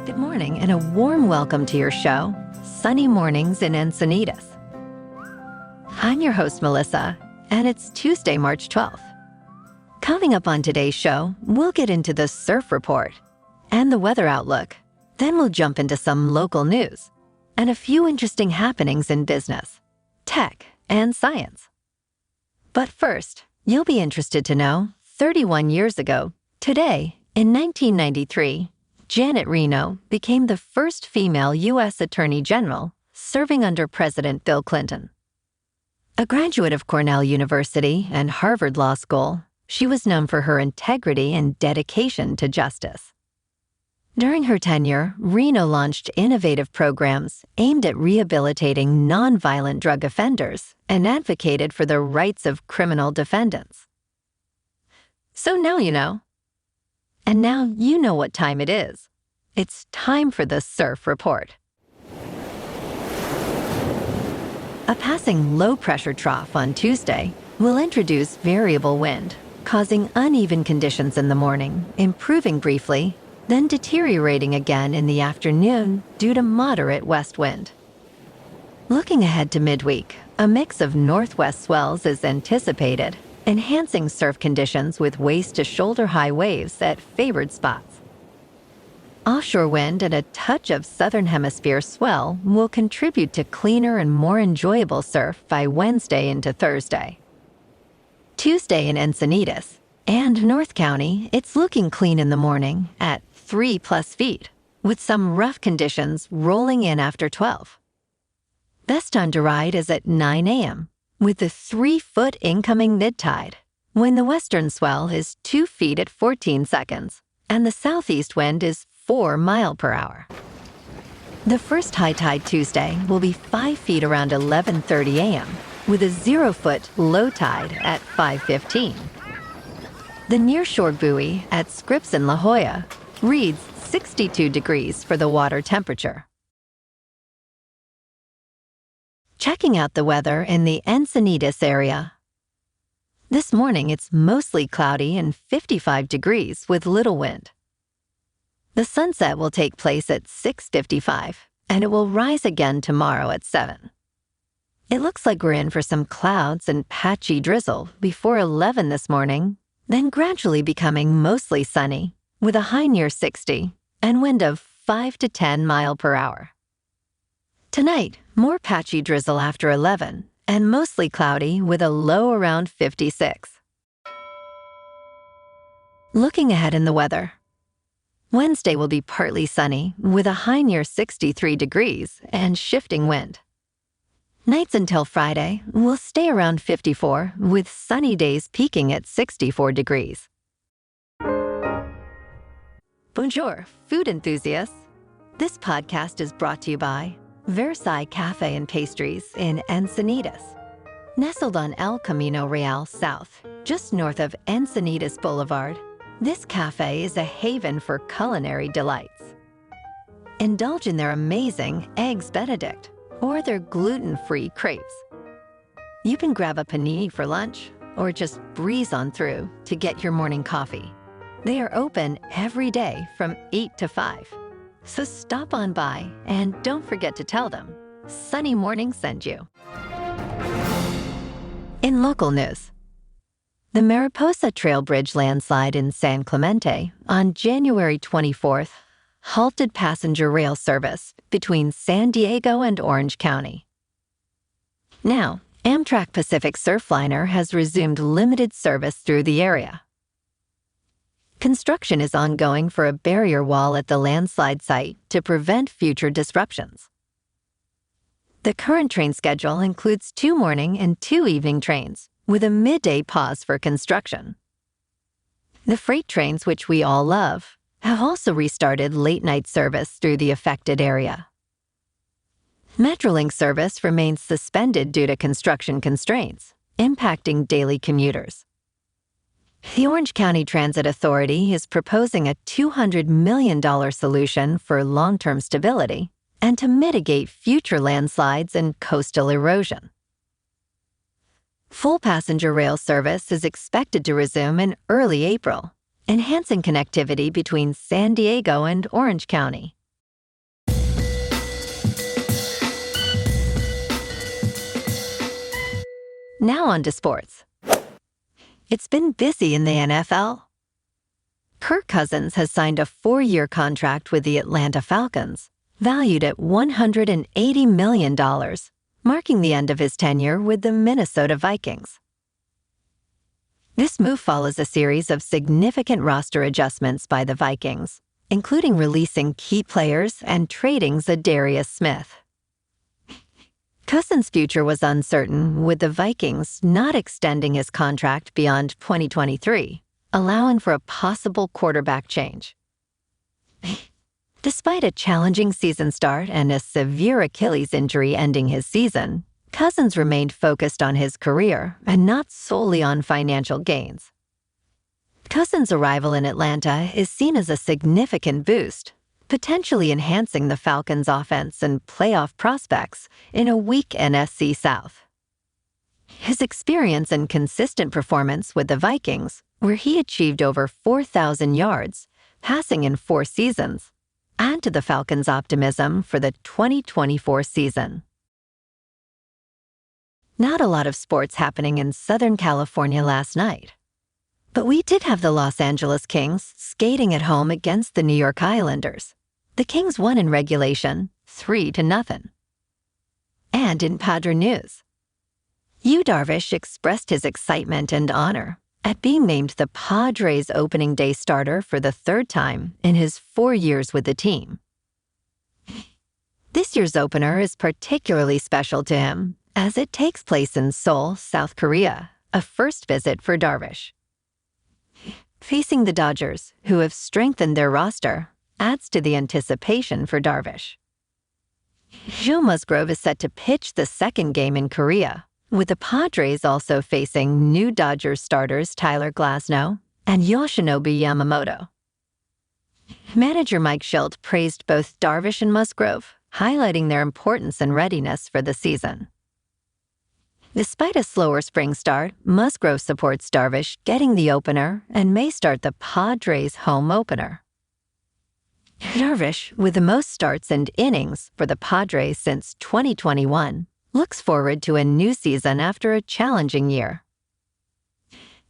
Good morning and a warm welcome to your show, Sunny Mornings in Encinitas. I'm your host, Melissa, and it's Tuesday, March 12th. Coming up on today's show, we'll get into the surf report and the weather outlook. Then we'll jump into some local news and a few interesting happenings in business, tech, and science. But first, you'll be interested to know, 31 years ago, today, in 1993, Janet Reno became the first female U.S. Attorney General serving under President Bill Clinton. A graduate of Cornell University and Harvard Law School, she was known for her integrity and dedication to justice. During her tenure, Reno launched innovative programs aimed at rehabilitating nonviolent drug offenders and advocated for the rights of criminal defendants. So now you know. And now you know what time it is. It's time for the Surf Report. A passing low-pressure trough on Tuesday will introduce variable wind, causing uneven conditions in the morning, improving briefly, then deteriorating again in the afternoon due to moderate west wind. Looking ahead to midweek, a mix of northwest swells is anticipated, enhancing surf conditions with waist-to-shoulder-high waves at favored spots. Offshore wind and a touch of southern hemisphere swell will contribute to cleaner and more enjoyable surf by Wednesday into Thursday. Tuesday in Encinitas and North County, it's looking clean in the morning at 3+ feet, with some rough conditions rolling in after 12. Best time to ride is at 9 a.m., with the 3-foot incoming mid-tide, when the western swell is 2 feet at 14 seconds, and the southeast wind is 4 miles per hour. The first high tide Tuesday will be 5 feet around 11:30 a.m., with a 0-foot low tide at 5:15. The nearshore buoy at Scripps in La Jolla reads 62 degrees for the water temperature. Checking out the weather in the Encinitas area. This morning it's mostly cloudy and 55 degrees with little wind. The sunset will take place at 6:55, and it will rise again tomorrow at 7. It looks like we're in for some clouds and patchy drizzle before 11 this morning, then gradually becoming mostly sunny, with a high near 60 and wind of 5 to 10 miles per hour. Tonight, more patchy drizzle after 11 and mostly cloudy with a low around 56. Looking ahead in the weather. Wednesday will be partly sunny with a high near 63 degrees and shifting wind. Nights until Friday will stay around 54 with sunny days peaking at 64 degrees. Bonjour, food enthusiasts. This podcast is brought to you by Versailles Cafe and Pastries in Encinitas. Nestled on El Camino Real South, just north of Encinitas Boulevard, this cafe is a haven for culinary delights. Indulge in their amazing Eggs Benedict or their gluten-free crepes. You can grab a panini for lunch or just breeze on through to get your morning coffee. They are open every day from 8 to 5. So stop on by and don't forget to tell them Sunny Morning sent you. In local news, the Mariposa Trail Bridge landslide in San Clemente on January 24th halted passenger rail service between San Diego and Orange County. Now, Amtrak Pacific Surfliner has resumed limited service through the area. Construction is ongoing for a barrier wall at the landslide site to prevent future disruptions. The current train schedule includes 2 morning and 2 evening trains, with a midday pause for construction. The freight trains, which we all love, have also restarted late-night service through the affected area. Metrolink service remains suspended due to construction constraints, impacting daily commuters. The Orange County Transit Authority is proposing a $200 million solution for long-term stability and to mitigate future landslides and coastal erosion. Full passenger rail service is expected to resume in early April, enhancing connectivity between San Diego and Orange County, Now on to sports. It's been busy in the NFL. Kirk Cousins has signed a 4-year contract with the Atlanta Falcons, valued at $180 million, marking the end of his tenure with the Minnesota Vikings. This move follows a series of significant roster adjustments by the Vikings, including releasing key players and trading Zadarius Smith. Cousins' future was uncertain, with the Vikings not extending his contract beyond 2023, allowing for a possible quarterback change. Despite a challenging season start and a severe Achilles injury ending his season, Cousins remained focused on his career and not solely on financial gains. Cousins' arrival in Atlanta is seen as a significant boost, potentially enhancing the Falcons' offense and playoff prospects in a weak NFC South. His experience and consistent performance with the Vikings, where he achieved over 4,000 yards, passing in 4 seasons, add to the Falcons' optimism for the 2024 season. Not a lot of sports happening in Southern California last night, but we did have the Los Angeles Kings skating at home against the New York Islanders. The Kings won in regulation, 3-0. And in Padre news, Yu Darvish expressed his excitement and honor at being named the Padres' opening day starter for the 3rd time in his 4 years with the team. This year's opener is particularly special to him, as it takes place in Seoul, South Korea, a first visit for Darvish. Facing the Dodgers, who have strengthened their roster, adds to the anticipation for Darvish. Joe Musgrove is set to pitch the 2nd game in Korea, with the Padres also facing new Dodgers starters Tyler Glasnow and Yoshinobu Yamamoto. Manager Mike Schilt praised both Darvish and Musgrove, highlighting their importance and readiness for the season. Despite a slower spring start, Musgrove supports Darvish getting the opener and may start the Padres' home opener. Darvish, with the most starts and innings for the Padres since 2021, looks forward to a new season after a challenging year.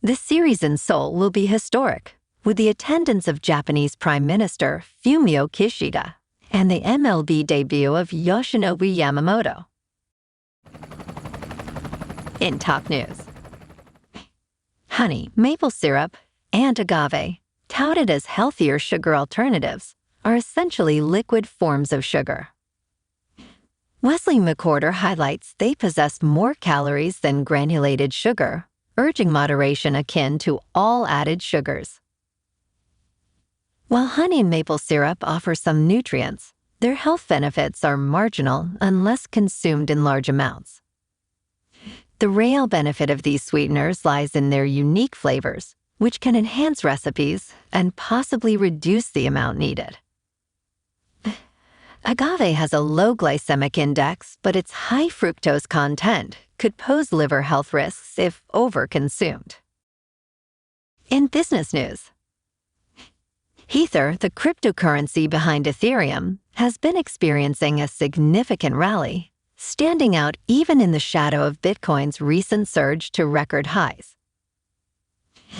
This series in Seoul will be historic, with the attendance of Japanese Prime Minister Fumio Kishida and the MLB debut of Yoshinobu Yamamoto. In top news, honey, maple syrup, and agave, touted as healthier sugar alternatives, are essentially liquid forms of sugar. Wesley McCorder highlights they possess more calories than granulated sugar, urging moderation akin to all added sugars. While honey and maple syrup offer some nutrients, their health benefits are marginal unless consumed in large amounts. The real benefit of these sweeteners lies in their unique flavors, which can enhance recipes and possibly reduce the amount needed. Agave has a low glycemic index, but its high fructose content could pose liver health risks if overconsumed. In business news, Ether, the cryptocurrency behind Ethereum, has been experiencing a significant rally, standing out even in the shadow of Bitcoin's recent surge to record highs.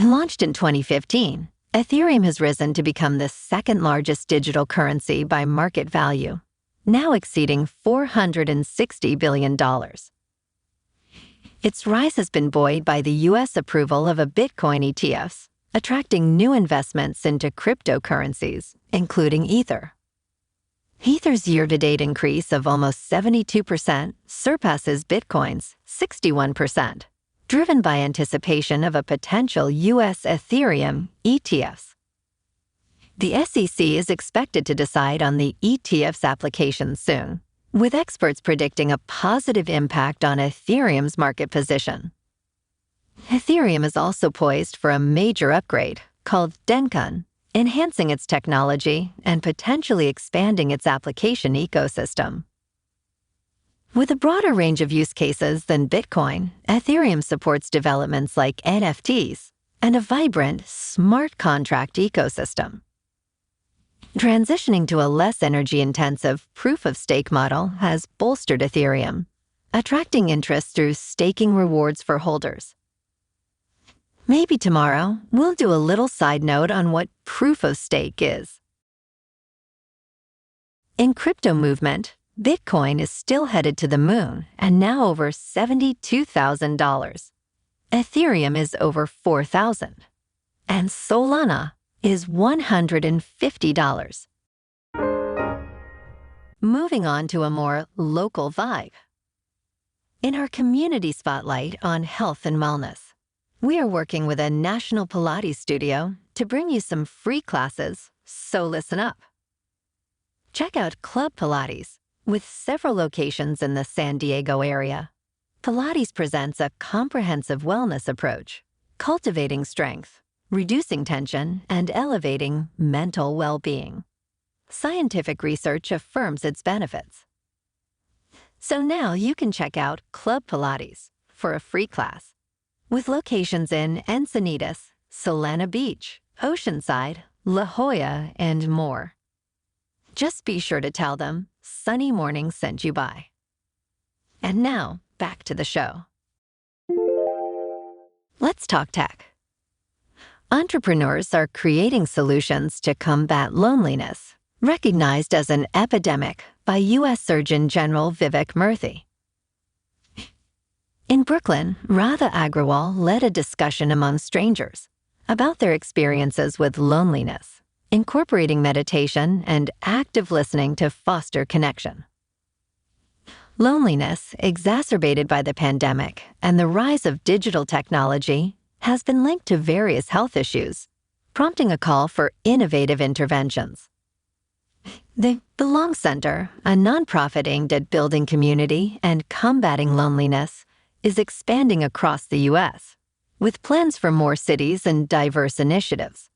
Launched in 2015, Ethereum has risen to become the 2nd largest digital currency by market value, now exceeding $460 billion. Its rise has been buoyed by the U.S. approval of a Bitcoin ETFs, attracting new investments into cryptocurrencies, including Ether. Ether's year-to-date increase of almost 72% surpasses Bitcoin's 61%. Driven by anticipation of a potential U.S. Ethereum ETFs. The SEC is expected to decide on the ETF's application soon, with experts predicting a positive impact on Ethereum's market position. Ethereum is also poised for a major upgrade called Dencun, enhancing its technology and potentially expanding its application ecosystem. With a broader range of use cases than Bitcoin, Ethereum supports developments like NFTs and a vibrant smart contract ecosystem. Transitioning to a less energy-intensive proof-of-stake model has bolstered Ethereum, attracting interest through staking rewards for holders. Maybe tomorrow, we'll do a little side note on what proof of stake is. In crypto movement, Bitcoin is still headed to the moon and now over $72,000. Ethereum is over $4,000. And Solana is $150. Moving on to a more local vibe. In our community spotlight on health and wellness, we are working with a national Pilates studio to bring you some free classes, so listen up. Check out Club Pilates, with several locations in the San Diego area. Pilates presents a comprehensive wellness approach, cultivating strength, reducing tension, and elevating mental well-being. Scientific research affirms its benefits. So now you can check out Club Pilates for a free class, with locations in Encinitas, Solana Beach, Oceanside, La Jolla, and more. Just be sure to tell them Sunny Morning sent you by. And now, back to the show. Let's talk tech. Entrepreneurs are creating solutions to combat loneliness, recognized as an epidemic by U.S. Surgeon General Vivek Murthy. In Brooklyn, Radha Agrawal led a discussion among strangers about their experiences with loneliness, incorporating meditation and active listening to foster connection. Loneliness, exacerbated by the pandemic and the rise of digital technology, has been linked to various health issues, prompting a call for innovative interventions. The Belong Center, a nonprofit aimed at building community and combating loneliness, is expanding across the U.S., with plans for more cities and diverse initiatives.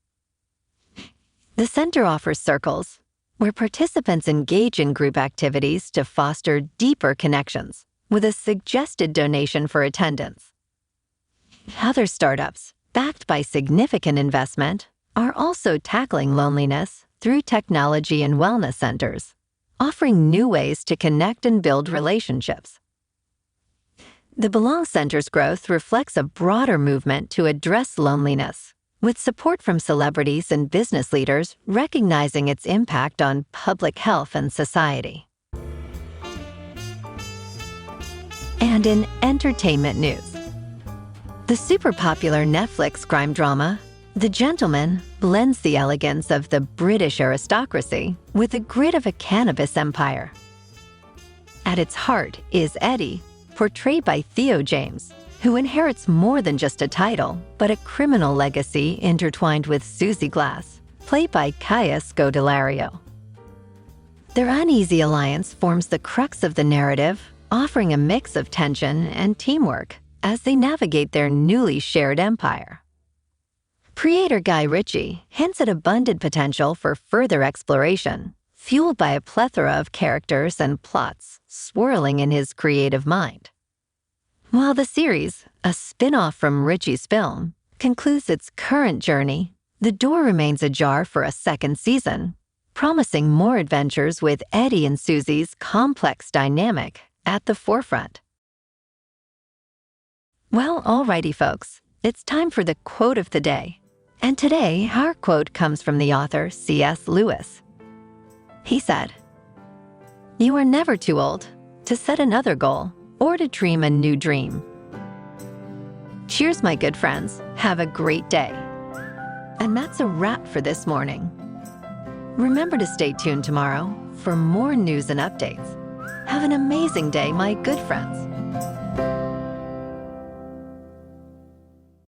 The center offers circles, where participants engage in group activities to foster deeper connections, with a suggested donation for attendance. Other startups, backed by significant investment, are also tackling loneliness through technology and wellness centers, offering new ways to connect and build relationships. The Belong Center's growth reflects a broader movement to address loneliness, with support from celebrities and business leaders recognizing its impact on public health and society. And in entertainment news, the super popular Netflix crime drama, The Gentleman, blends the elegance of the British aristocracy with the grit of a cannabis empire. At its heart is Eddie, portrayed by Theo James, who inherits more than just a title, but a criminal legacy intertwined with Susie Glass, played by Kaya Scodelario. Their uneasy alliance forms the crux of the narrative, offering a mix of tension and teamwork as they navigate their newly shared empire. Creator Guy Ritchie hints at abundant potential for further exploration, fueled by a plethora of characters and plots swirling in his creative mind. While the series, a spin-off from Ritchie's film, concludes its current journey, the door remains ajar for a second season, promising more adventures with Eddie and Susie's complex dynamic at the forefront. Well, alrighty folks, it's time for the quote of the day. And today, our quote comes from the author C.S. Lewis. He said, "You are never too old to set another goal or to dream a new dream." Cheers, my good friends. Have a great day. And that's a wrap for this morning. Remember to stay tuned tomorrow for more news and updates. Have an amazing day, my good friends.